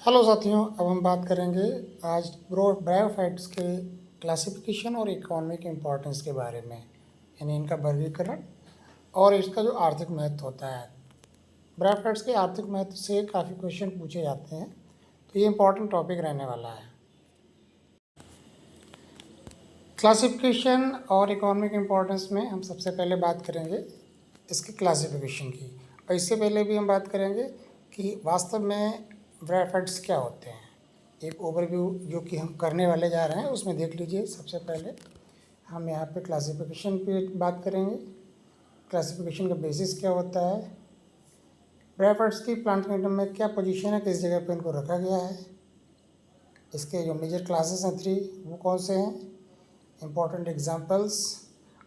Hello साथियों, अब हम बात करेंगे आज ब्रायोफाइट्स के क्लासिफिकेशन और इकोनॉमी के इम्पोर्टेंस के बारे में, यानी इनका वर्गीकरण और इसका जो आर्थिक महत्व होता है। ब्रायोफाइट्स के आर्थिक महत्व से काफ़ी क्वेश्चन पूछे जाते हैं, तो ये इम्पोर्टेंट टॉपिक रहने वाला है। क्लासिफिकेशन और इकोनॉमिक इम्पोर्टेंस में हम सबसे पहले बात करेंगे इसकी क्लासिफिकेशन की, और इससे पहले भी हम बात करेंगे कि वास्तव में ब्रायोफाइट्स क्या होते हैं। एक ओवरव्यू जो कि हम करने वाले जा रहे हैं उसमें देख लीजिए। सबसे पहले हम यहाँ पे क्लासिफिकेशन पे बात करेंगे। क्लासिफिकेशन का बेसिस क्या होता है, ब्रायोफाइट्स की प्लांट किंगडम में क्या पोजीशन है, किस जगह पे इनको रखा गया है, इसके जो मेजर क्लासेस हैं 3 वो कौन से हैं, इम्पॉर्टेंट एग्जांपल्स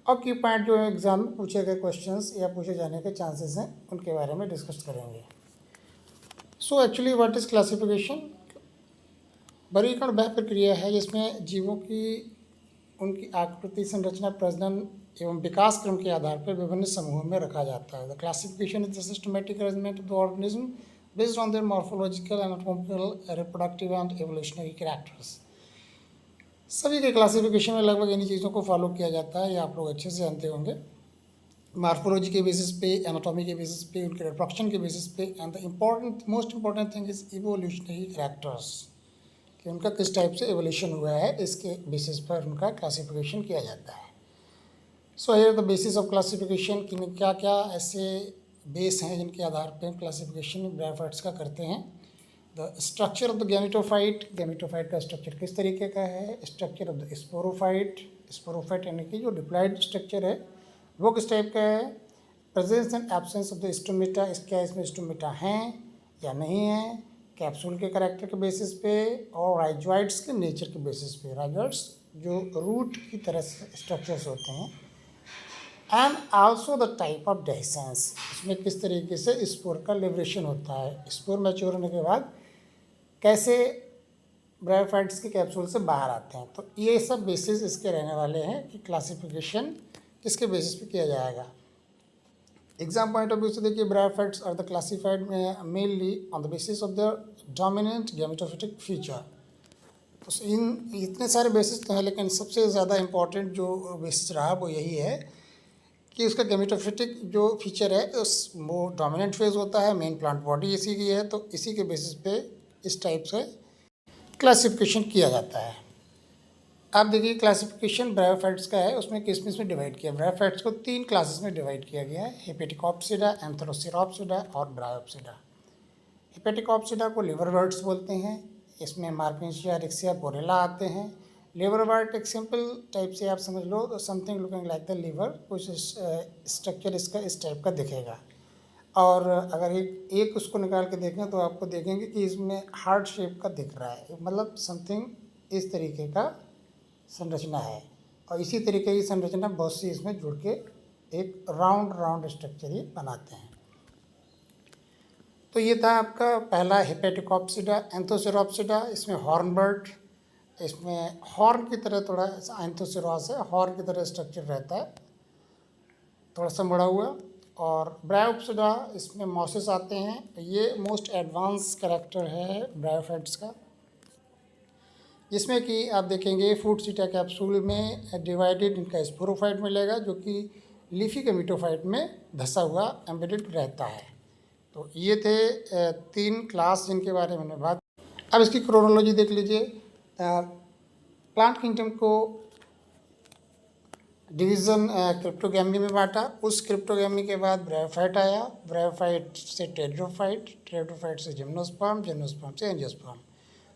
और की पॉइंट जो एग्ज़ाम में पूछे गए क्वेश्चंस या पूछे जाने के चांसेस हैं उनके बारे में डिस्कस करेंगे। So actually what is classification? वर्गीकरण वह प्रक्रिया है जिसमें जीवों की उनकी आकृति, संरचना, प्रजनन एवं विकास क्रम के आधार पर विभिन्न समूहों में रखा जाता है। The classification is the systematic arrangement of the organism based on their morphological, anatomical, reproductive and evolutionary characters. सभी के क्लासिफिकेशन में लगभग इन्हीं चीज़ों को फॉलो किया जाता है, ये आप लोग अच्छे से जानते होंगे। मॉर्फोलॉजी के बेसिस पे, एनाटॉमी के बेसिस पे, उनके रिप्रोडक्शन के बेसिस पे, and the most important thing is evolutionary characters, कि उनका किस टाइप से एवोल्यूशन हुआ है, इसके बेसिस पर उनका क्लासिफिकेशन किया जाता है। So here the basis of classification, कि क्या क्या ऐसे बेस हैं जिनके आधार पर क्लासिफिकेशन ब्रायोफाइट्स का करते हैं। The structure of the gametophyte, gametophyte का स्ट्रक्चर किस तरीके का है। Structure of the sporophyte, sporophyte यानी कि जो डिप्लॉयड स्ट्रक्चर है वो किस टाइप का है। Presence and absence of the stomata, क्या इसमें स्टोमेटा हैं या नहीं है। कैप्सूल के करेक्टर के बेसिस पे और राइजोइड्स के नेचर के बेसिस पे, राइजोइड्स जो रूट की तरह से स्ट्रक्चर्स होते हैं। And also the type of dehiscence, इसमें किस तरीके से स्पोर का लिबरेशन होता है, स्पोर मैच्योर होने के बाद कैसे ब्रायोफाइट्स के कैप्सूल से बाहर आते हैं। तो ये सब बेसिस इसके रहने वाले हैं कि क्लासिफिकेशन किसके बेसिस पे किया जाएगा। एग्जाम पॉइंट ऑफ व्यू से देखिए, bryophytes are the classified mainly on the basis of the dominant gametophytic feature. तो इन इतने सारे बेसिस तो हैं, लेकिन सबसे ज़्यादा इम्पॉर्टेंट जो बेसिस रहा वो यही है कि उसका गैमेटोफिटिक जो फीचर है उस वो डोमिनेंट फेज होता है, मेन प्लांट बॉडी इसी की है, तो इसी के बेसिस पे इस टाइप से क्लासिफिकेशन किया जाता है। आप देखिए क्लासिफिकेशन ब्रायोफाइट्स का है, उसमें किस में डिवाइड किया। ब्रायोफाइट्स को 3 क्लासेस में डिवाइड किया गया है, हेपेटिकॉप्सिडा, एंथ्रोसिरोप्सिडा और ब्रायोप्सिडा। हेपेटिकॉप्सिडा को लिवरवर्ट्स बोलते हैं, इसमें मार्पिंशिया, रिक्सिया, पोरेला आते हैं। लिवरवर्ट एक सिंपल टाइप से आप समझ लो, something looking like the liver, कुछ स्ट्रक्चर इसका इस टाइप का दिखेगा। और अगर एक उसको निकाल के देखें तो आपको देखेंगे कि इसमें हार्ट शेप का दिख रहा है, मतलब समथिंग इस तरीके का संरचना है। और इसी तरीके की संरचना बहुत सी इसमें जुड़ के एक राउंड स्ट्रक्चर ही बनाते हैं। तो ये था आपका पहला हेपेटिकॉप्सिडा। एंथोसेरोप्सिडा, इसमें हॉर्नबर्ड, इसमें हॉर्न की तरह थोड़ा एंथोसेरोस है, हॉर्न की तरह स्ट्रक्चर रहता है, थोड़ा सा बड़ा हुआ। और ब्रायोप्सिडा, इसमें मॉसेस आते हैं। ये मोस्ट एडवांस कैरेक्टर है ब्रायोफाइट्स का, जिसमें कि आप देखेंगे फूड सीटा कैप्सूल में डिवाइडेड इनका स्पोरोफाइट मिलेगा, जो कि लीफी गैमेटोफाइट में धंसा हुआ एम्बेडेड रहता है। तो ये थे 3 क्लास जिनके बारे में मैंने बात। अब इसकी क्रोनोलॉजी देख लीजिए। प्लांट किंगडम को डिवीज़न क्रिप्टोगैमी में बांटा, उस क्रिप्टोगैमी के बाद ब्रायोफाइट आया, ब्रायोफाइट से टेट्रोफाइट, टेट्रोफाइट से जिम्नोस्पर्म, जिम्नोस्पर्म से एंजियोस्पर्म।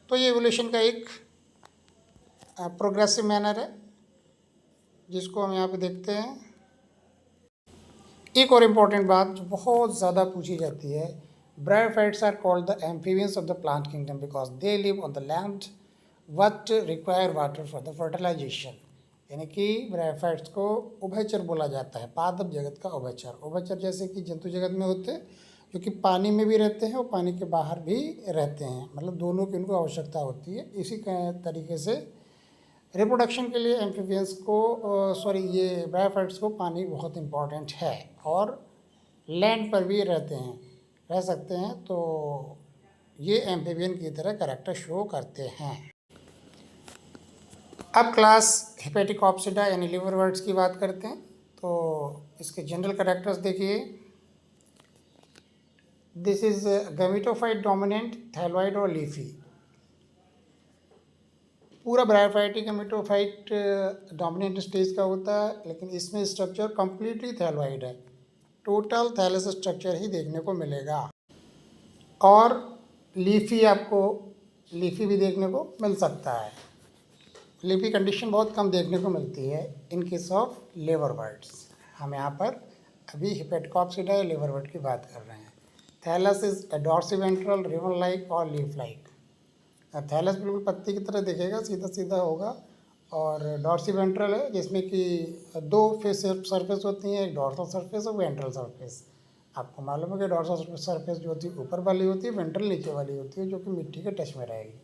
तो ये एवोल्यूशन का एक प्रोग्रेसिव मैनर है जिसको हम यहाँ पे देखते हैं। एक और इम्पॉर्टेंट बात जो बहुत ज़्यादा पूछी जाती है, bryophytes are called the amphibians of the plant kingdom because they live on the land but require water for the fertilisation. यानी कि ब्रायोफाइट्स को उभयचर बोला जाता है, पादप जगत का उभयचर। उभयचर जैसे कि जंतु जगत में होते हैं जो कि पानी में भी रहते हैं और पानी के बाहर भी रहते हैं, मतलब दोनों की उनको आवश्यकता होती है। इसी तरीके से रिप्रोडक्शन के लिए एम्फीबियंस को ये ब्रायोफाइट्स को पानी बहुत इम्पॉर्टेंट है, और लैंड पर भी रहते हैं, रह सकते हैं। तो ये एम्फीबियन की तरह कैरेक्टर शो करते हैं। अब क्लास हेपेटिकॉप्सिडा यानी लिवरवर्ट्स की बात करते हैं। तो इसके जनरल कैरेक्टर्स देखिए, this is gametophyte dominant, thalloid और लीफी। पूरा ब्रायोफाइटिक गैमेटोफाइट डोमिनेंट स्टेज का होता है, लेकिन इसमें स्ट्रक्चर कंप्लीटली थैलॉइड है। टोटल थैलस स्ट्रक्चर ही देखने को मिलेगा। और लीफी आपको लीफी भी देखने को मिल सकता है। लीफी कंडीशन बहुत कम देखने को मिलती है इन केस ऑफ लिवरवर्ट्स। हम यहाँ पर अभी हेपेटिकॉप्सिडा या लिवरवर्ट की बात कर रहे हैं। थैलस इज डॉर्सिवेंट्रल, रिबन लाइक और लीफ लाइक। थैलस बिल्कुल पत्ती की तरह दिखेगा, सीधा सीधा होगा। और डॉर्सिवेंट्रल है जिसमें कि दो फेस सरफेस होती हैं, एक डॉर्सल सरफेस और वेंट्रल सरफेस। आपको मालूम है कि डॉर्सल सरफेस जो होती है ऊपर वाली होती है, वेंट्रल नीचे वाली होती है, जो कि मिट्टी के टच में रहेगी।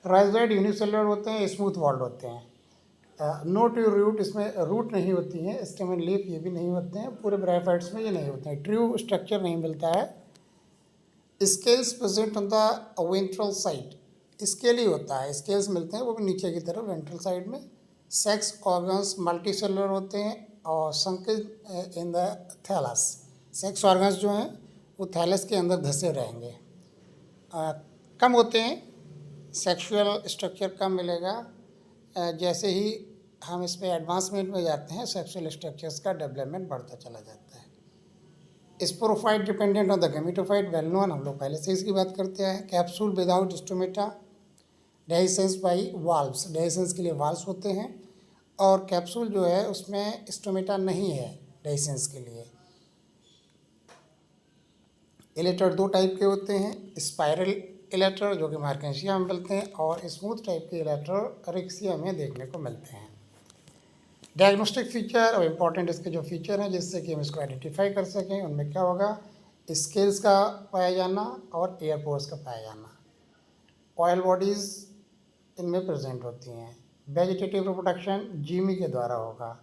राइजोइड यूनिसेलुलर होते हैं, स्मूथ वॉल्ड होते हैं। नो ट्रू रूट, इसमें रूट नहीं होती है। स्टेमन लीफ ये भी नहीं होते हैं। पूरे ब्रायोफाइट्स में ये नहीं होते हैं। ट्रू स्ट्रक्चर नहीं मिलता है। Scales present on the ventral side, scale ही होता है, स्केल्स मिलते हैं, वो भी नीचे की तरफ वेंट्रल साइड में। सेक्स ऑर्गन्स मल्टी सेलुलर होते हैं और sunken in the thallus. Sex organs जो हैं वो थैलस के अंदर धंसे रहेंगे। कम होते हैं, सेक्सुअल स्ट्रक्चर कम मिलेगा। जैसे ही हम इस पर एडवांसमेंट में जाते हैं, सेक्सुअल स्ट्रक्चर्स का डेवलपमेंट बढ़ता चला जाता है। Sporophyte dependent on the gametophyte, well known, हम लोग पहले से इसकी बात करते हैं। Capsule without stomata, dehiscence by valves, dehiscence के लिए वाल्व्स होते हैं। और कैप्सूल जो है उसमें स्टोमेटा नहीं है डेhiscence के लिए। इलेटर दो टाइप के होते हैं, स्पाइरल इलेटर जो कि मार्केंशिया में मिलते हैं, और स्मूथ टाइप के इलेटर रिक्सिया में देखने को मिलते हैं। डायग्नोस्टिक फीचर और इम्पॉर्टेंट इसके जो फीचर हैं जिससे कि हम इसको आइडेंटिफाई कर सकें, उनमें क्या होगा? स्केल्स का पाया जाना और एयर पोर्स का पाया जाना। ऑयल बॉडीज़ इनमें प्रेजेंट होती हैं। वेजिटेटिव रिप्रोडक्शन जीमी के द्वारा होगा।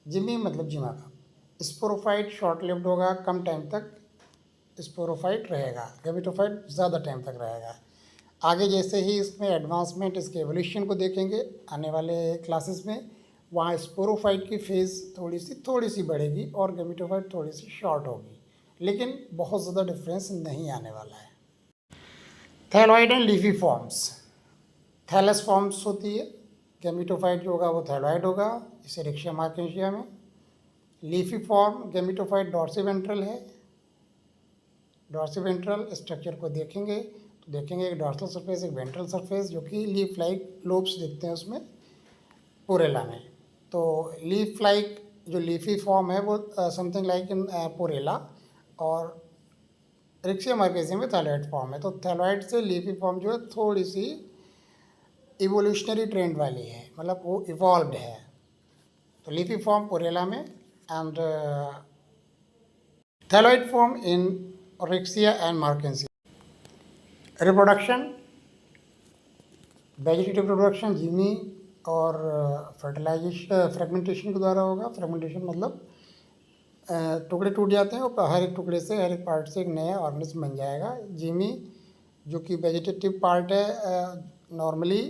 जिमी मतलब जिमा का। स्पोरोफाइट शॉर्ट लिव्ड होगा, कम टाइम तक स्पोरोफाइट रहेगा। गैमेटोफाइट ज़्यादा टाइम तक रहेगा। आगे जैसे ही इसमें एडवांसमेंट, इसके एवोल्यूशन को देखेंगे आने वाले क्लासेस में, वहाँ स्पोरोफाइट की फेज़ थोड़ी सी बढ़ेगी और गैमेटोफाइट थोड़ी सी शॉर्ट होगी, लेकिन बहुत ज़्यादा डिफरेंस नहीं आने वाला है। Thalloid and leafy forms, thallus forms होती है। गैमेटोफाइट जो होगा वो थैलॉइड होगा, इसे रिक्शिया मार्केंशिया में। लीफी फॉर्म गैमेटोफाइट डॉर्सिवेंट्रल है। डॉर्सिवेंट्रल स्ट्रक्चर को देखेंगे तो देखेंगे एक डॉर्सल सरफेस, एक वेंट्रल सरफेस, जो कि लीफ लाइक लोब्स दिखते हैं उसमें पोरेला में। तो लीफ लाइक जो लीफी फॉर्म है वो समथिंग लाइक इन पोरेला, और रिक्शिया मार्केशिया में थैलॉइड फॉर्म है। तो थैलॉइड से लीफी फॉर्म जो है थोड़ी सी इवोल्यूशनरी ट्रेंड वाली है, मतलब वो इवॉल्व्ड है। तो लीफी फॉर्म पोरेला में and thalloid form in Riccia and मार्केशिया। रिप्रोडक्शन, वेजिटेटिव रिप्रोडक्शन जीमी और फर्टिलाइजेशन फ्रेगमेंटेशन के द्वारा होगा। फ्रेगमेंटेशन मतलब टुकड़े टूट जाते हैं और हर एक टुकड़े से, हर एक पार्ट से एक नया ऑर्गेनिज्म बन जाएगा। जीमी जो कि वेजिटेटिव पार्ट है नॉर्मली।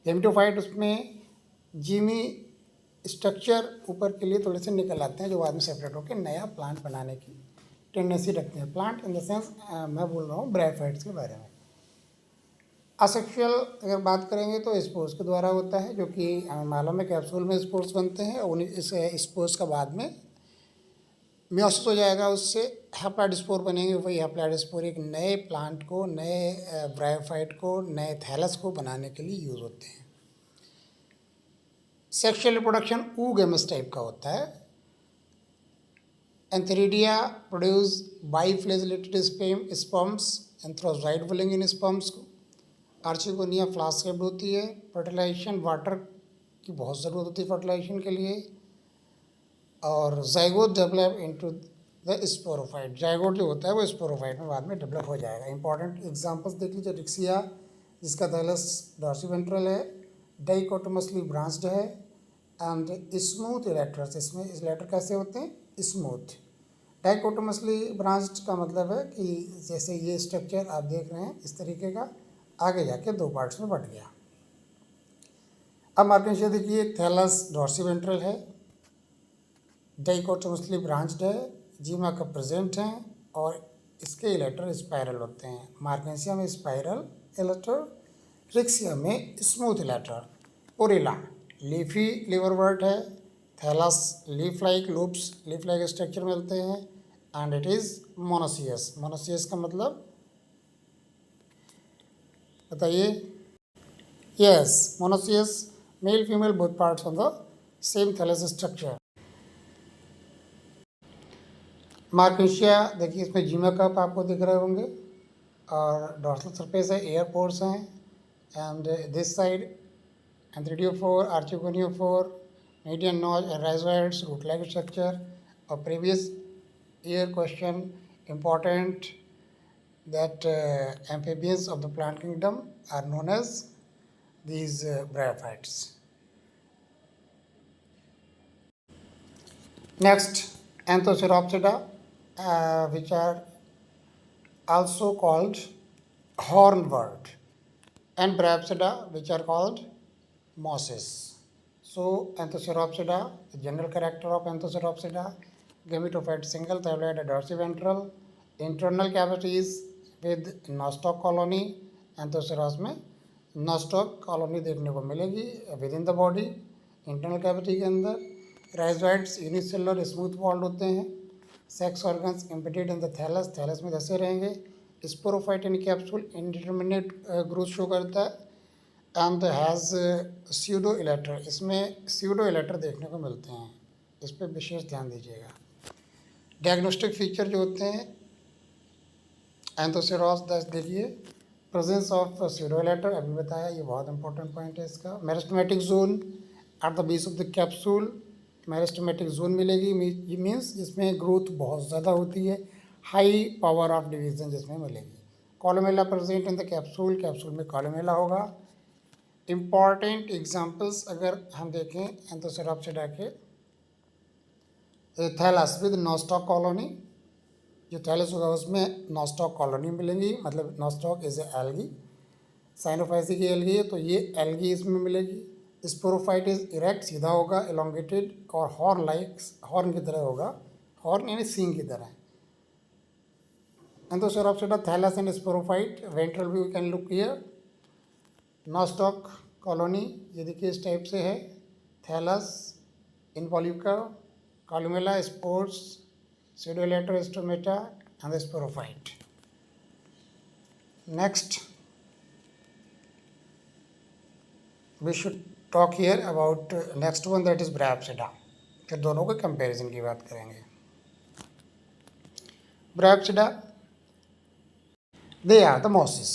गैमेटोफाइट उसमें जीमी स्ट्रक्चर ऊपर के लिए थोड़े से निकल आते हैं, जो बाद में सेपरेट होकर नया प्लांट बनाने की टेंडेंसी रखते हैं। प्लांट इन द सेंस मैं बोल रहा हूँ ब्रायोफाइट्स के बारे में। असेक्सुअल अगर बात करेंगे तो स्पोर्स के द्वारा होता है, जो कि मालूम है कैप्सूल में स्पोर्स बनते हैं और इस स्पोर्स का बाद में मियोसिस हो जाएगा, उससे हैप्लॉइडस्पोर बनेंगे। वही हैप्लॉइडस्पोर एक नए प्लांट को, नए ब्रायोफाइट को, नए थैलस को बनाने के लिए यूज़ होते हैं। सेक्सुअल रिप्रोडक्शन oogamous टाइप का होता है। Antheridia produce biflagellated sperms and throws right fulling in sperms को। आर्चिगोनिया फ्लास्क शेप्ड होती है। फर्टिलाइजेशन वाटर की बहुत ज़रूरत होती है फर्टिलाइजेशन के लिए। और zygote develop into the sporophyte, zygote जो होता है वो स्पोरोफाइट में बाद में डेवलप हो जाएगा। इंपॉर्टेंट एग्जांपल्स देख लीजिए, रिक्सिया जिसका थैलस डॉर्सिवेंट्रल है, डाइकोटोमसली ब्रांच्ड है, एंड स्मूथ इलेक्ट्रस। इसमें इस लेटर कैसे होते हैं? स्मूथ। डाइकोटोमसली ब्रांच्ड का मतलब है कि जैसे ये स्ट्रक्चर आप देख रहे हैं इस तरीके का, आगे जाके दो पार्ट्स में बट गया। अब मार्केशिया देखिए, थैलस डॉर्सिवेंट्रल है, डाइकोटोमसली ब्रांच्ड है, जीमा का प्रेजेंट हैं और इसके इलेक्टर स्पाइरल होते हैं। मार्केशिया में स्पाइरल इलेक्टर, ट्रिक्सिया में smooth elater. Porella leafy liverwort है, thallus leaf like lobes, leaf like structure मिलते हैं and it is monoecious. Monoecious का मतलब बताइए? Yes, monoecious, male female both parts on the same thallus structure. मार्केशिया देखिए, इसमें जीमा कप आपको दिख रहे होंगे और डॉर्सल सरफेस है, एयरपोर्ट्स हैं and this side antheridiophore, archegoniophore, median nose and rhizoids, root like structure. और previous year question important that amphibians of the plant kingdom are known as these bryophytes. Next, Anthoceropsida, which are also called hornwort, and Bryopsida, which are called mosses. So, Anthoceropsida, the general character of Anthoceropsida, gametophyte single thyroid dorsiventral, internal cavities with nostoc colony. Anthoceros में nostoc colony देखने को मिलेगी within the body, internal cavity के अंदर। Rhizoids unicellular smooth walled होते हैं। Sex organs embedded in the thallus, thallus में धसे रहेंगे। Sporophyte in capsule indeterminate growth show करता है एंड हैज़ स्यूडो इलेक्टर, इसमें स्यूडो इलेक्टर देखने को मिलते हैं, इस पर विशेष ध्यान दीजिएगा। डायग्नोस्टिक फीचर जो होते हैं एंथोसेरोस देखिए, प्रेजेंस ऑफ स्यूडो इलेक्टर अभी बताया, ये बहुत इंपॉर्टेंट पॉइंट है इसका। Meristematic zone at the base of the capsule, meristematic zone मिलेगी, ये मीन्स जिसमें ग्रोथ बहुत ज़्यादा होती है, हाई पावर ऑफ डिवीजन जिसमें मिलेगी। Columella present in the capsule, capsule में कॉलोमेला होगा। इम्पॉर्टेंट एग्जाम्पल्स अगर हम देखें एंथोसेरोप्सिडा के, थैलस विद नोस्टॉक कॉलोनी, जो थैलस होगा उसमें नोस्टॉक कॉलोनी मिलेंगी, मतलब नोस्टॉक इज एल्गी, साइनोफाइसी की एल्गी है तो ये एल्गी इसमें मिलेगी। स्पोरोफाइट इज इरेक्ट, सीधा होगा, एलोंगेटेड और हॉर्न लाइक, हॉर्न की तरह होगा, हॉर्न यानी सींग की तरह। Anthoceropsida thallus and sporophyte, ventral view can look here. Nostoc colony ये देखिए इस टाइप से है, thallus, involucre, columella, spores, pseudoelectro stomata and the sporophyte. Next, we should talk here about next one, that is Bryopsida. फिर दोनों के comparison की बात करेंगे। Bryopsida, they are the mosses,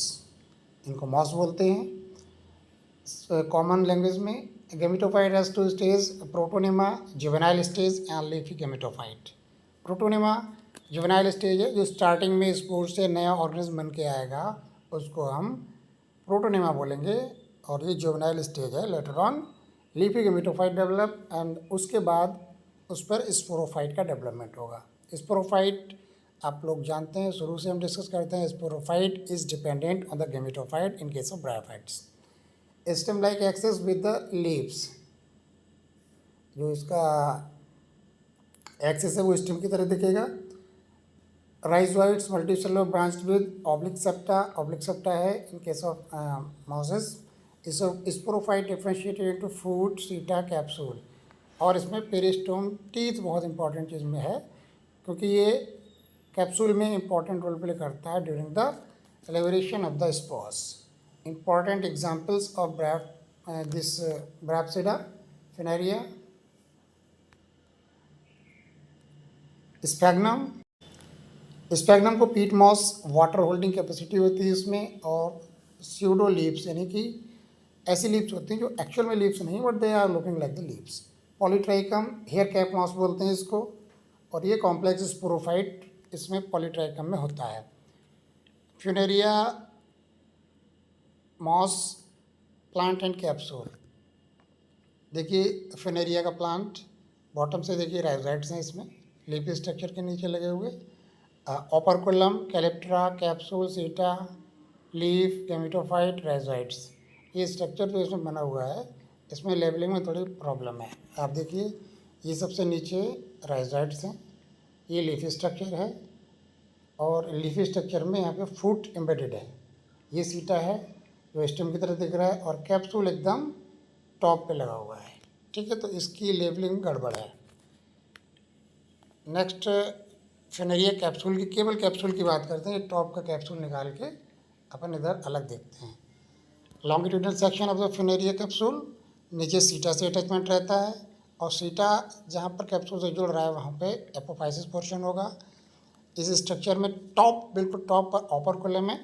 इनको मॉस बोलते हैं कॉमन लैंग्वेज में। Gametophyte has two stage, protonema juvenile stage and leafy gametophyte. Protonema juvenile stage है, जो स्टार्टिंग में स्पोर से नया ऑर्गेनिज्म बन के आएगा उसको हम प्रोटोनेमा बोलेंगे, और ये जुवेनाइल स्टेज है। Later on leafy gametophyte develop and उसके बाद उस पर स्पोरोफाइट का डेवलपमेंट होगा। स्पोरोफाइट आप लोग जानते हैं, शुरू से हम डिस्कस करते हैं, sporophyte is dependent on the gametophyte in case of bryophytes. Stem like axis with the leaves, जो इसका एक्सेस है वो स्टेम की तरह दिखेगा। Rhizoids multicellular branched with oblique septa, oblique septa है in case of mosses. Sporophyte differentiated into foot, seta, capsule, और इसमें पेरिस्टोम टीथ बहुत इंपॉर्टेंट चीज़ में है, क्योंकि ये कैप्सूल में इंपॉर्टेंट रोल प्ले करता है during the liberation of the spores. Important examples of this Bryopsida, Funaria, Sphagnum. Sphagnum को peat moss, water holding capacity होती है इसमें, और स्यूडो लीव्स, यानी कि ऐसी लीव्स होती हैं जो एक्चुअल में लीव्स नहीं, but they are looking like the leaves. Polytrichum, hair cap moss बोलते हैं इसको, और ये कॉम्प्लेक्स स्पोरोफाइट इसमें पॉलीट्राइकम में होता है। Funaria moss, plant and capsule. देखिए फ्यूनेरिया का प्लांट, बॉटम से देखिए राइजोइड्स हैं इसमें, लीफी स्ट्रक्चर के नीचे लगे हुए। ओपरकुलम, कैलिप्ट्रा, कैप्सूल, सीटा, लीफ, गेमिटोफाइट, राइजोइड्स। ये स्ट्रक्चर जो इसमें बना हुआ है, इसमें लेबलिंग में थोड़ी प्रॉब्लम है। आप देखिए, ये सबसे नीचे राइजोइड्स हैं, ये लीफी स्ट्रक्चर है, और लीफी स्ट्रक्चर में यहाँ पे फ्रूट एम्बेडेड है। ये सीटा है जो स्टेम की तरह दिख रहा है, और कैप्सूल एकदम टॉप पे लगा हुआ है। ठीक है, तो इसकी लेबलिंग गड़बड़ है। नेक्स्ट, फिनेरिया कैप्सूल की, केवल कैप्सूल की बात करते हैं। ये टॉप का कैप्सूल निकाल के अपन इधर अलग देखते हैं। Longitudinal section of the Funaria capsule, नीचे सीटा से अटैचमेंट रहता है, और सीटा जहाँ पर कैप्सूल से जुड़ रहा है वहाँ पे एपोफाइसिस पोर्शन होगा। इस स्ट्रक्चर में टॉप, बिल्कुल टॉप पर ओपरकुलम है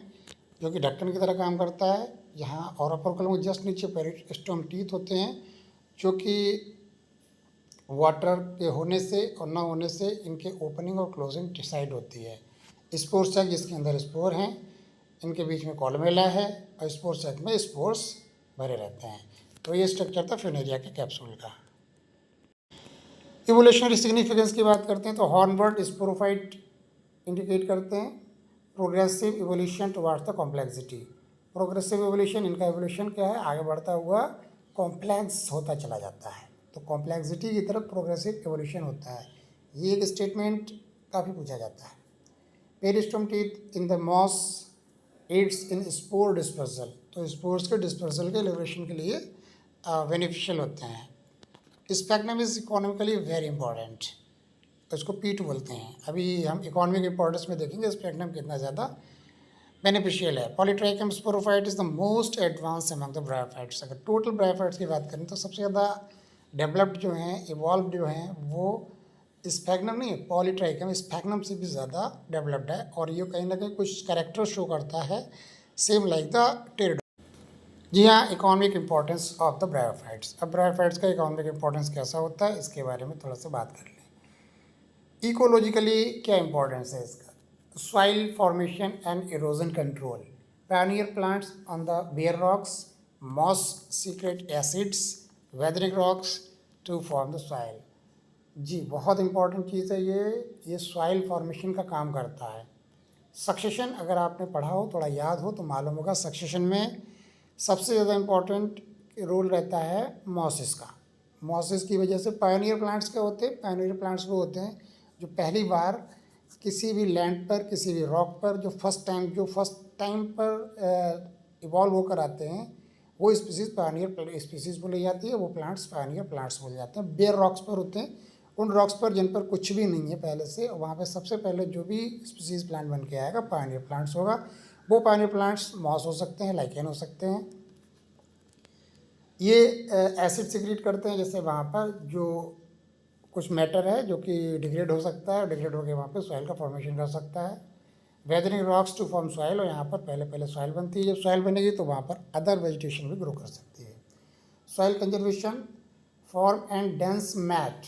जो कि ढक्कन की तरह काम करता है यहाँ, और ओपरकुलम के जस्ट नीचे पेरिस्टोम टीथ होते हैं जो कि वाटर के होने से और ना होने से इनके ओपनिंग और क्लोजिंग डिसाइड होती है। स्पोर सैक, जिसके अंदर स्पोर हैं, इनके बीच में कॉलमेला है, और स्पोर सैक में स्पोर्स भरे रहते हैं। तो ये स्ट्रक्चर था फिनेरिया के कैप्सूल का। इवोल्यूशनरी सिग्निफिकेंस की बात करते हैं तो हॉर्नबर्ड स्पोरोफाइट इंडिकेट करते हैं progressive evolution towards the complexity. Progressive evolution, इनका इवोल्यूशन क्या है, आगे बढ़ता हुआ कॉम्प्लेक्स होता चला जाता है, तो कॉम्प्लेक्सिटी की तरफ प्रोग्रेसिव इवोल्यूशन होता है। ये एक स्टेटमेंट काफ़ी पूछा जाता है। Peristome teeth in the moss aids in spore dispersal, तो स्पोर्स के डिस्पर्सल के लिबरेशन के लिए बेनिफिशियल होते हैं। Sphagnum is economically very important, इसको पीट बोलते हैं। अभी हम इकोनॉमिक इंपॉर्टेंस में देखेंगे स्पैग्नम कितना ज़्यादा बेनिफिशियल है। Polytrichum sporophyte is the most advance among the bryophytes. अगर टोटल ब्रायोफाइट्स की बात करें तो सबसे ज़्यादा डेवलप्ड जो हैं, इवॉल्व जो हैं, वो स्पैग्नम नहीं है, पॉलीट्राइकम स्पैग्नम से भी ज़्यादा डेवलप्ड है, और ये कहीं ना कहीं कुछ कैरेक्टर शो करता है सेम लाइक द टेरिडो। जी हाँ, economic importance of the bryophytes. अब ब्रायोफाइट्स का इकोनॉमिक इंपॉर्टेंस कैसा होता है, इसके बारे में थोड़ा सा बात कर लें। इकोलॉजिकली क्या इंपॉर्टेंस है इसका? Soil formation and erosion control, pioneer plants on the bare rocks, moss secrete acids, weathering rocks to form the soil. जी, बहुत इंपॉर्टेंट चीज़ है ये सॉइल फॉर्मेशन का काम करता है। सक्सेशन, अगर आपने पढ़ा हो, थोड़ा याद हो तो मालूम होगा, सक्सेशन में सबसे ज़्यादा इम्पॉर्टेंट रोल रहता है मॉसिस का। मॉसिस की वजह से पायनियर प्लांट्स क्या होते हैं? पायनियर प्लांट्स वो होते हैं जो पहली बार किसी भी लैंड पर, किसी भी रॉक पर जो फर्स्ट टाइम पर इवॉल्व होकर आते हैं, वो स्पीसीज़ पायनियर स्पीसीज़ बोली जाती है, वो प्लांट्स पायनियर प्लांट्स बोले जाते हैं। बेयर रॉक्स पर होते हैं, उन रॉक्स पर जिन पर कुछ भी नहीं है पहले से, वहाँ पे सबसे पहले जो भी स्पीसीज़ प्लांट बन के आएगा पायनियर प्लांट्स होगा। वो पायनियर प्लांट्स मॉस हो सकते हैं, लाइकेन हो सकते हैं। ये एसिड सिक्रीट करते हैं, जैसे वहाँ पर जो कुछ मैटर है जो कि डिग्रेड हो सकता है, डिग्रेड होकर वहाँ पे सॉइल का फॉर्मेशन कर सकता है। Weathering rocks to form soil, और यहाँ पर पहले सॉइल बनती है। जब सॉइल बनेगी तो वहाँ पर अदर वेजिटेशन भी ग्रो कर सकती है। Soil conservation, form and dense mat,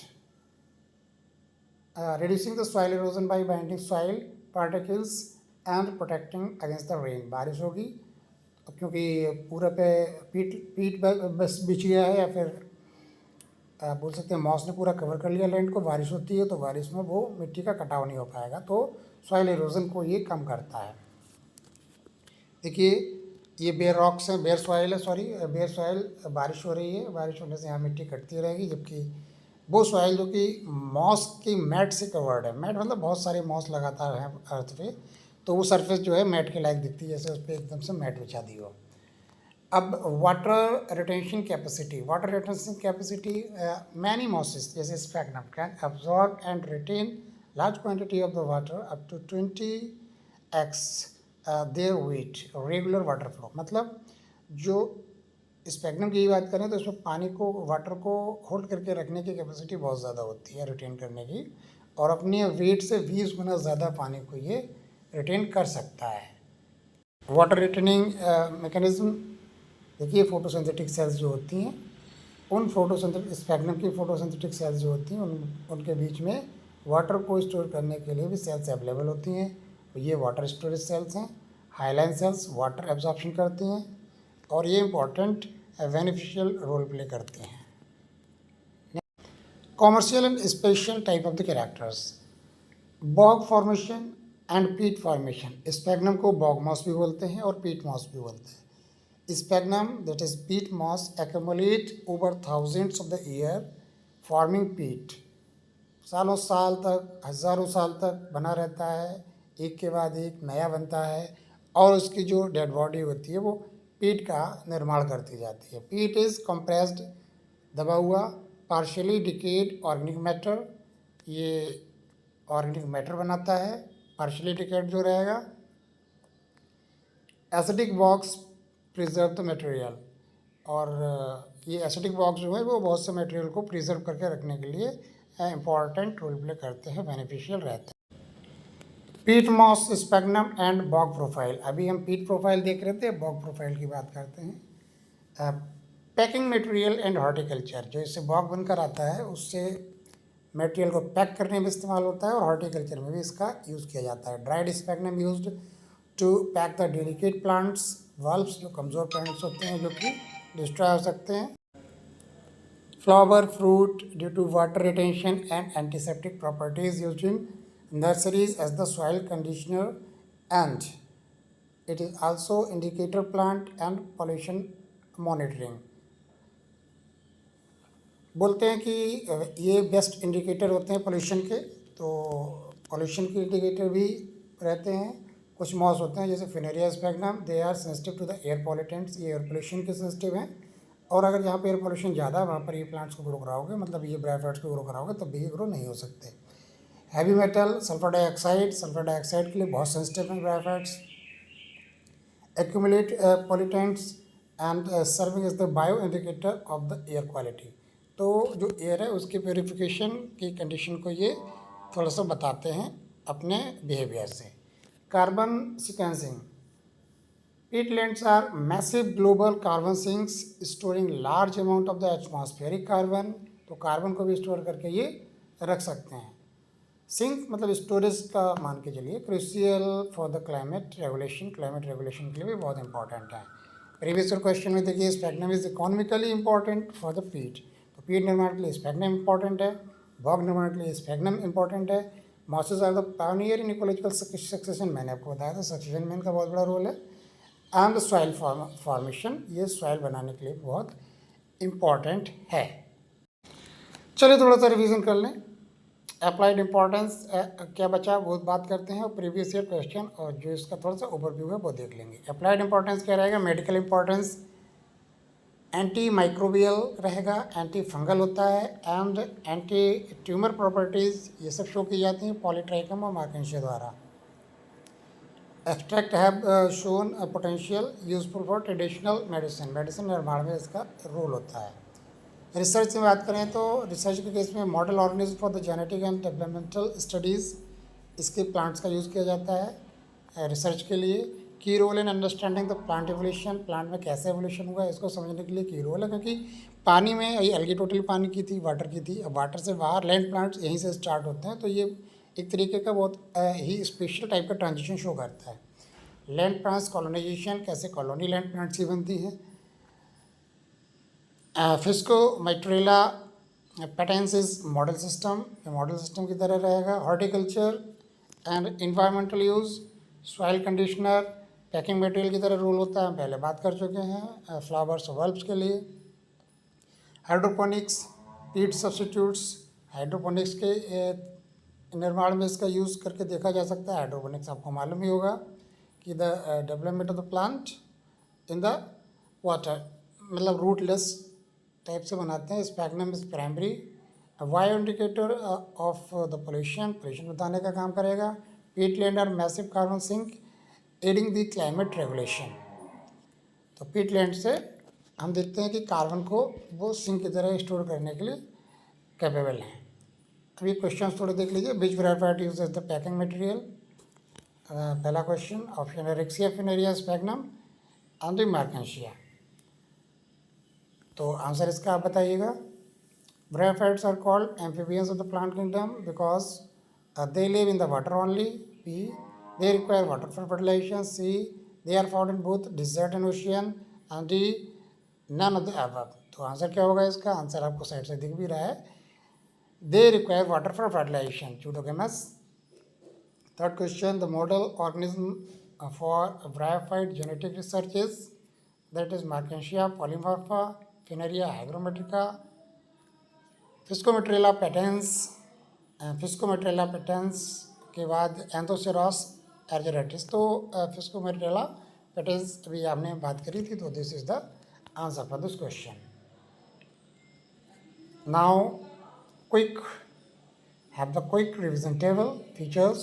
reducing the soil erosion by binding soil particles and protecting against the rain। बारिश होगी क्योंकि पूरे पे पीट बस बिछ गया है, या फिर आप बोल सकते हैं मॉस ने पूरा कवर कर लिया लैंड को, बारिश होती है तो बारिश में वो मिट्टी का कटाव नहीं हो पाएगा, तो सॉइल इरोजन को ये कम करता है। देखिए, ये बेयर रॉक्स हैं, बेयर सॉइल है, बेयर सॉइल। बारिश हो रही है, बारिश होने से यहाँ मिट्टी कटती रहेगी, जबकि वो सॉइल जो कि मॉस की मैट से कवर्ड है, मैट मतलब बहुत सारे मॉस लगातार हैं अर्थ पे, तो वो सरफेस जो है मैट के लायक दिखती है, जैसे उस पर एकदम से मैट बिछा दी हो। अब water retention capacity, many mosses जैसे Sphagnum can absorb and retain large quantity of the water up to 20x their weight regular water flow. मतलब जो स्पैग्नम की बात करें तो इसमें पानी को, वाटर को होल्ड करके रखने की कैपेसिटी बहुत ज़्यादा होती है, रिटेन करने की, और अपने वेट से 20 गुना ज़्यादा पानी को ये रिटेन कर सकता है। वाटर रिटेनिंग मैकेनिज्म, देखिए फोटोसिंथेटिक सेल्स जो होती हैं, उन स्पैग्नम की फोटोसिंथेटिक सेल्स जो होती हैं उनके बीच में वाटर को स्टोर करने के लिए भी सेल्स अवेलेबल होती हैं। ये वाटर स्टोरेज सेल्स हैं। हाइलाइन सेल्स वाटर एब्जॉर्प्शन करती हैं, और ये इम्पॉर्टेंट बेनिफिशियल रोल प्ले करते हैं। Commercial and special type of the characters, bog formation and peat formation, Sphagnum को बॉग मॉस भी बोलते हैं और पीट मॉस भी बोलते हैं। Sphagnum that is peat moss accumulate over thousands of the year forming peat, सालों साल तक, हज़ारों साल तक बना रहता है, एक के बाद एक नया बनता है और उसकी जो डेड बॉडी होती है वो पीट का निर्माण करती जाती है। पीट इज़ कंप्रेस्ड, दबा हुआ, पार्शियली डिकेड ऑर्गेनिक मैटर, ये ऑर्गेनिक मैटर बनाता है। पार्शियली डिकेड जो रहेगा, acidic box preserve the material, और ये एसिडिक बॉक्स जो है वो बहुत से मटेरियल को प्रिजर्व करके रखने के लिए इम्पॉर्टेंट रोल प्ले करते हैं, बेनिफिशियल रहते हैं। Peat moss, Sphagnum and bog profile. अभी हम पीट प्रोफाइल देख रहे थे, बॉग प्रोफाइल की बात करते हैं। पैकिंग मटेरियल एंड हॉर्टिकल्चर, जो इससे बॉग बनकर आता है उससे मटेरियल को पैक करने में इस्तेमाल होता है और हॉर्टिकल्चर में भी इसका यूज़ किया जाता है। Dried Sphagnum used to pack the delicate plants, bulbs, जो कमज़ोर प्लांट्स होते हैं जो कि डिस्ट्रॉय हो सकते हैं। Flower, fruit due to water retention and antiseptic properties used in nurseries as the soil conditioner, and it is also indicator plant and pollution monitoring। बोलते हैं कि ये बेस्ट इंडिकेटर होते हैं पोल्यूशन के, तो पोल्यूशन के इंडिकेटर भी रहते हैं। कुछ मॉस होते हैं जैसे Funaria Sphagnum, they are sensitive to the air pollutants, ये एयर पोल्यूशन के सेंसिटिव हैं, और अगर जहाँ पे एयर पोल्यूशन ज़्यादा है वहाँ पर ये प्लांट्स को ग्रो कराओगे, मतलब ये ब्रायोफाइट्स को ग्रो कराओगे तब भी ये ग्रो नहीं हो सकते। Heavy metal, sulphur dioxide, sulphur dioxide के लिए बहुत सेंसिटिव हैं bryophytes. Accumulate pollutants and serving is the bio indicator of the air quality. तो जो एयर है उसकी प्योरीफिकेशन की कंडीशन को ये थोड़ा सा बताते हैं अपने बिहेवियर से। Carbon sequencing, peatlands are massive global carbon sinks storing large amount of the atmospheric carbon, तो कार्बन को भी स्टोर करके ये रख सकते हैं। सिंक मतलब स्टोरेज का मान के चलिए, crucial for the climate regulation, climate regulation के लिए भी बहुत इंपॉर्टेंट है। प्रीवियस क्वेश्चन में देखिए sphagnum is economically important for the पीट, तो पीट निर्माण के लिए स्पैग्नम इंपॉर्टेंट है, बॉग निर्माण के लिए स्पैग्नम इंपॉर्टेंट है। Mosses are the pioneer in ecological succession, मैंने आपको बताया था सक्सेशन में इनका बहुत बड़ा रोल है। एंड सॉइल फॉर्मेशन, ये सॉइल बनाने के लिए बहुत इम्पॉर्टेंट है। चलिए थोड़ा सा रिवीजन कर लें। अप्लाइड इम्पोर्टेंस क्या बचा वो बात करते हैं, और प्रीवियस ईयर क्वेश्चन और जो इसका थोड़ा सा ओवरव्यू है वो देख लेंगे। अप्लाइड इम्पोर्टेंस क्या रहेगा, मेडिकल इम्पोर्टेंस एंटी माइक्रोबियल रहेगा, एंटी फंगल होता है, एंड एंटी ट्यूमर प्रॉपर्टीज़ ये सब शो की जाती हैं पॉलीट्राइकम और मार्केंशिया द्वारा। Extract have shown potential useful for traditional medicine, medicine निर्माण में इसका रोल होता है। रिसर्च में बात करें तो रिसर्च के केस में model organism for the genetic and developmental studies, इसके प्लांट्स का यूज़ किया जाता है रिसर्च के लिए। Key role in understanding the plant evolution, plant में कैसे एवोल्यूशन हुआ इसको समझने के लिए की रोल है, क्योंकि पानी में ये अलगी टोटल पानी की थी, वाटर की थी, अब वाटर से बाहर लैंड प्लांट्स यहीं से स्टार्ट होते हैं, तो ये एक तरीके का बहुत ही स्पेशल टाइप का ट्रांजिशन शो करता है। लैंड प्लांट्स कॉलोनाइजेशन, कैसे कॉलोनी लैंड प्लांट्स ही बनती है। फिस्को माइट्रेला पैटेंसिस मॉडल सिस्टम, ये मॉडल सिस्टम की तरह रहेगा। Horticulture and environmental use, soil conditioner, packing material की तरह रोल होता है, हम पहले बात कर चुके हैं। फ्लावर्स और बल्ब्स के लिए हाइड्रोपोनिक्स, पीट सब्स्टिट्यूट्स, हाइड्रोपोनिक्स के निर्माण में इसका यूज़ करके देखा जा सकता है। हाइड्रोपोनिक्स आपको मालूम ही होगा कि the development of the plant in the water, मतलब रूटलेस टाइप से बनाते हैं। Sphagnum is primarily indicator of the pollution, pollution बताने का काम करेगा। पीटलैंड और massive carbon sink aiding the climate regulation, तो पीटलैंड से हम देखते हैं कि कार्बन को वो सिंक की तरह स्टोर करने के लिए कैपेबल हैं। अभी क्वेश्चन थोड़े देख लीजिए। Which variety use as the packing material, पहला क्वेश्चन ऑप्शन है Riccia Funaria Sphagnum and Marchantia, तो आंसर इसका आप बताइएगा। Bryophytes are called amphibians of the plant kingdom because they live in the water only. B, they require water for fertilization. C, they are found in both desert and ocean. And D, none of the above, तो answer क्या होगा इसका, answer आपको side से दिख भी रहा है। They require water for fertilisation, चूडोगेमस Third question, the model organism for bryophyte genetic research is, that is Markensia polymorpha, Fineria hygrometrica, Fiscometrella patens, Fiscometrella patens के बाद एंथोसेरॉस एर्जेरेटिस। तो फिस्कोमेट्रेला पेटेंस अभी आपने बात करी थी, तो this is the answer for this question. Now quick have the quick revision table features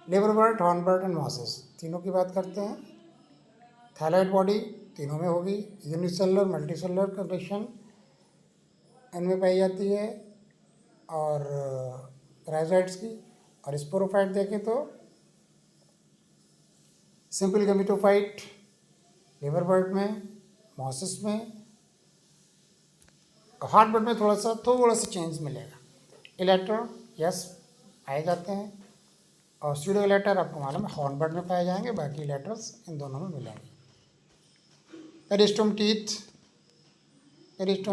liverwort, hornwort and mosses, तीनों की बात करते हैं। थैलाइड बॉडी तीनों में होगी, यूनिसेलुलर मल्टीसेलुलर कंडीशन इनमें पाई जाती है, और राइजोइड्स की। और स्पोरोफाइट देखें तो सिंपल गैमेटोफाइट लिवरबर्ट में, मॉसिस में, हार्टबर्ड में थोड़ा सा चेंज मिलेगा। इलेक्टर यस पाए जाते हैं, और स्यूडो इलेक्टर आपको मालूम है हॉर्नबर्ड में पाए जाएंगे, बाकी इलेक्टर्स इन दोनों में मिलेंगे। पेरिस्टोम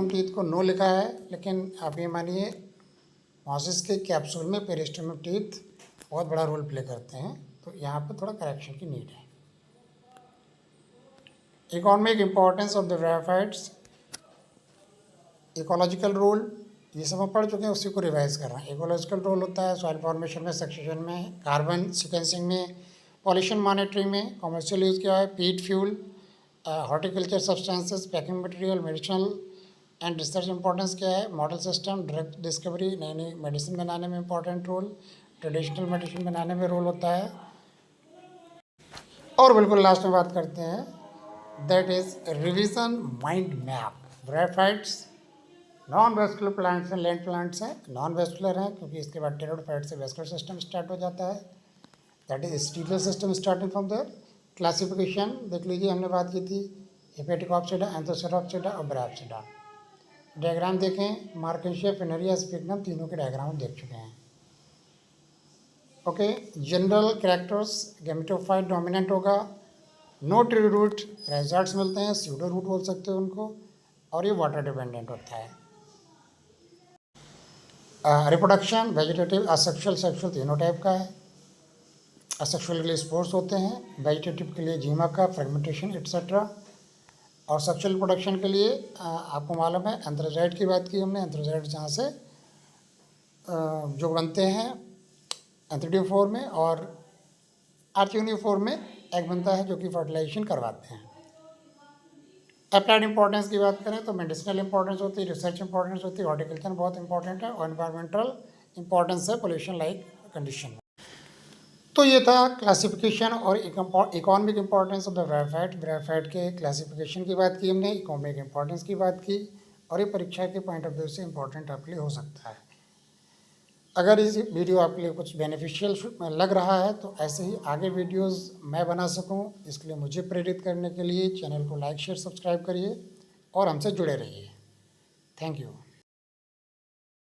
टीथ को नो लिखा है, लेकिन आप ये मानिए मॉसिस के कैप्सूल में पेरिस्टोम टीथ बहुत बड़ा रोल प्ले करते हैं, तो यहाँ पे थोड़ा करेक्शन की नीड है। Economic importance of the bryophytes, ecological role, ये सब हम पढ़ चुके हैं, उसी को रिवाइज कर रहे हैं। इकोलॉजिकल रोल होता है सॉइल फॉर्मेशन में, सक्सेशन में, कार्बन सिक्वेंसिंग में, पॉल्यूशन मॉनिटरिंग में, कमर्शियल यूज़ क्या है, पीट fuel, horticulture substances, packing material, medicinal and research importance क्या है, मॉडल सिस्टम, ड्रग डिस्कवरी, नई नई मेडिसिन बनाने में इंपॉर्टेंट रोल, ट्रेडिशनल मेडिसिन बनाने में रोल होता है। और बिल्कुल लास्ट में बात करते हैं, that is revision mind map. Bryophytes non vascular plants हैं, लैंड प्लांट्स हैं, नॉन वेस्कुलर हैं क्योंकि इसके बाद टेरोडोफाइट से वेस्कुलर सिस्टम स्टार्ट हो जाता है, that is sterile system starting from there. Classification देख लीजिए, हमने बात की थी हेपेटिकॉप्सिडा, एंथोसेरोप्सिडा और ब्रायोप्सिडा। डायग्राम देखें, मार्केशिया, फिनेरिया, स्पिग्नम, तीनों के डायग्राम हम देख चुके हैं। Okay, general characters, gametophyte dominant होगा, नो ट्री रूट, राइजोइड्स मिलते हैं, स्यूडो रूट बोल सकते हो उनको, और ये वाटर डिपेंडेंट होता है। रिप्रोडक्शन वेजिटेटिव, असेक्सुअल, सेक्सुअल तीनों टाइप का है। असेक्सुअल के लिए स्पोर्स होते हैं, वेजिटेटिव के लिए जीमा का फ्रेगमेंटेशन एट्सेट्रा, और सेक्सुअल रिप्रोडक्शन के लिए आपको मालूम है एंथ्रोजॉइड की बात की हमने। एंथ्रोजॉइड जहाँ से जो बनते हैं एंथ्रोडियोफोर में, और आर्चियोनियोफोर में एग बनता है जो कि फर्टिलाइजेशन करवाते हैं। अप्लाइड इंपॉर्टेंस की बात करें तो मेडिसिनल इंपॉर्टेंस होती है, रिसर्च इंपॉर्टेंस होती है, हॉर्टिकल्चर बहुत इंपॉर्टेंट है, और एनवायरमेंटल इंपॉर्टेंस है पोल्यूशन लाइक कंडीशन। तो ये था क्लासिफिकेशन और economic importance of the bryophyte. Bryophyte के क्लासिफिकेशन की बात की हमने, इकोनॉमिक इंपॉर्टेंस की बात की, और ये परीक्षा के पॉइंट ऑफ व्यू से इंपॉर्टेंट आपके लिए हो सकता है। अगर इस वीडियो आपके लिए कुछ बेनिफिशियल लग रहा है तो ऐसे ही आगे वीडियोस मैं बना सकूं, इसके लिए मुझे प्रेरित करने के लिए चैनल को लाइक शेयर सब्सक्राइब करिए और हमसे जुड़े रहिए। Thank you.